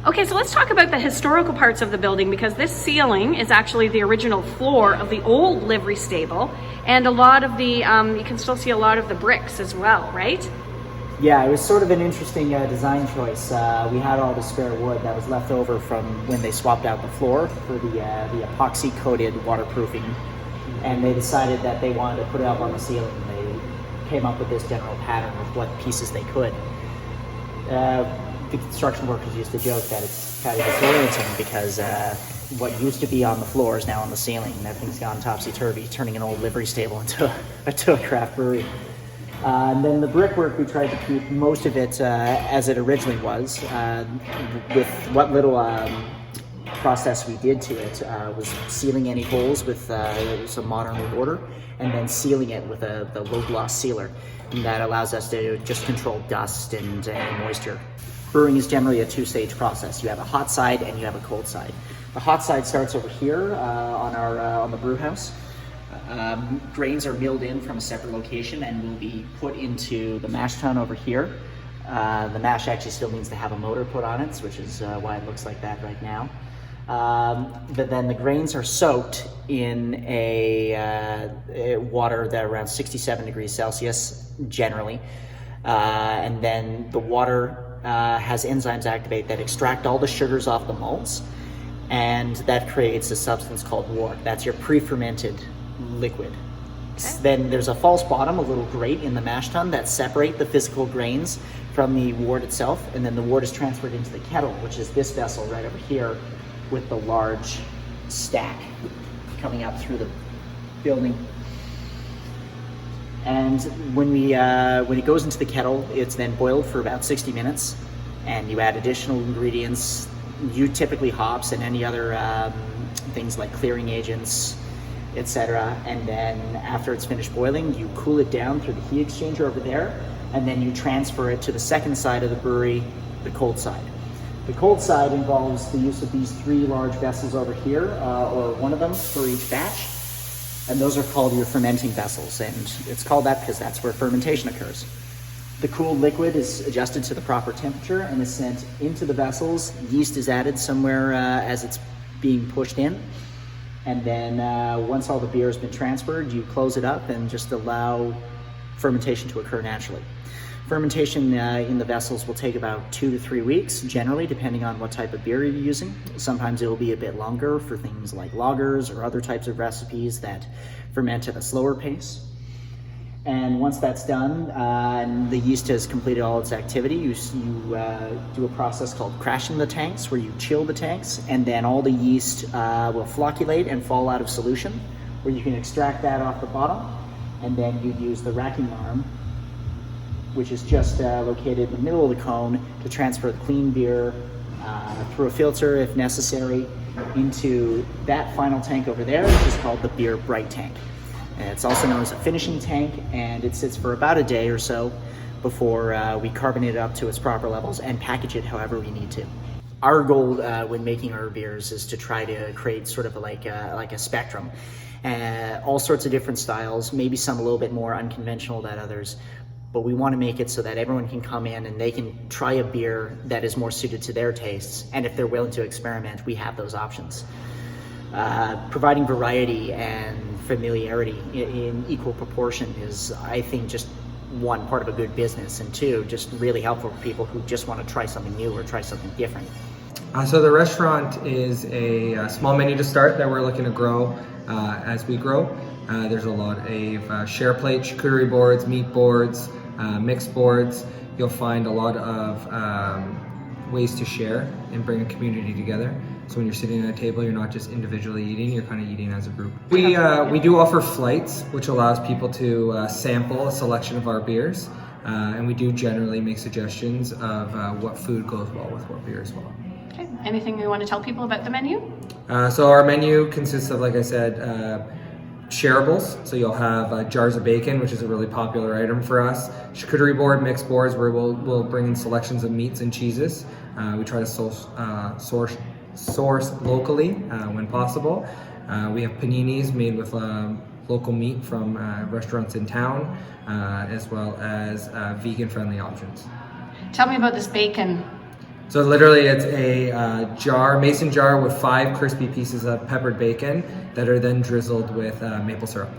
Okay, so let's talk about the historical parts of the building, because this ceiling is actually the original floor of the old livery stable, and a lot of the, you can still see a lot of the bricks as well, right? Yeah, it was sort of an interesting design choice. We had all the spare wood that was left over from when they swapped out the floor for the epoxy-coated waterproofing, and they decided that they wanted to put it up on the ceiling. They came up with this general pattern with what pieces they could. The construction workers used to joke that it's kind of disorienting because what used to be on the floor is now on the ceiling, and everything's gone topsy-turvy, turning an old livery stable into a craft brewery. And then the brickwork, we tried to keep most of it as it originally was. With what little process we did to it was sealing any holes with some modern mortar, and then sealing it with the low-gloss sealer. And that allows us to just control dust and moisture. Brewing is generally a two-stage process. You have a hot side and you have a cold side. The hot side starts over here on the brew house. Grains are milled in from a separate location and will be put into the mash tun over here. The mash actually still needs to have a motor put on it, which is why it looks like that right now. But then the grains are soaked in a water that around 67 degrees Celsius generally. And then the water has enzymes activate that extract all the sugars off the malts, and that creates a substance called wort. That's your pre-fermented liquid. Okay. Then there's a false bottom, a little grate in the mash tun that separate the physical grains from the wort itself, and then the wort is transferred into the kettle, which is this vessel right over here with the large stack coming up through the building. And when it goes into the kettle, it's then boiled for about 60 minutes, and you add additional ingredients, typically hops and any other things like clearing agents, etc. And then after it's finished boiling, you cool it down through the heat exchanger over there, and then you transfer it to the second side of the brewery, the cold side. The cold side involves the use of these three large vessels over here, or one of them for each batch. And those are called your fermenting vessels, and it's called that because that's where fermentation occurs. The cooled liquid is adjusted to the proper temperature and is sent into the vessels. Yeast is added somewhere as it's being pushed in. And then once all the beer has been transferred, you close it up and just allow fermentation to occur naturally. Fermentation in the vessels will take about 2 to 3 weeks, generally, depending on what type of beer you're using. Sometimes it will be a bit longer for things like lagers or other types of recipes that ferment at a slower pace. And once that's done, and the yeast has completed all its activity, you do a process called crashing the tanks, where you chill the tanks, and then all the yeast will flocculate and fall out of solution, where you can extract that off the bottom, and then you use the racking arm, which is just located in the middle of the cone, to transfer the clean beer through a filter, if necessary, into that final tank over there, which is called the beer bright tank. And it's also known as a finishing tank, and it sits for about a day or so before we carbonate it up to its proper levels and package it however we need to. Our goal when making our beers is to try to create sort of like a spectrum. All sorts of different styles, maybe some a little bit more unconventional than others, but we want to make it so that everyone can come in and they can try a beer that is more suited to their tastes, and if they're willing to experiment, we have those options. Providing variety and familiarity in equal proportion is, I think, just one, part of a good business, and two, just really helpful for people who just want to try something new or try something different. So the restaurant is a small menu to start that we're looking to grow as we grow. There's a lot of share plate, charcuterie boards, meat boards, mixed boards. You'll find a lot of ways to share and bring a community together. So when you're sitting at a table, you're not just individually eating, you're kind of eating as a group. We do offer flights, which allows people to sample a selection of our beers. And we do generally make suggestions of what food goes well with what beer as well. Okay. Anything you want to tell people about the menu? So our menu consists of, like I said, shareables. So you'll have jars of bacon, which is a really popular item for us. Charcuterie board, mixed boards, where we'll bring in selections of meats and cheeses. We try to source locally when possible. We have paninis made with local meat from restaurants in town, as well as vegan-friendly options. Tell me about this bacon. So literally it's a mason jar with 5 crispy pieces of peppered bacon that are then drizzled with maple syrup.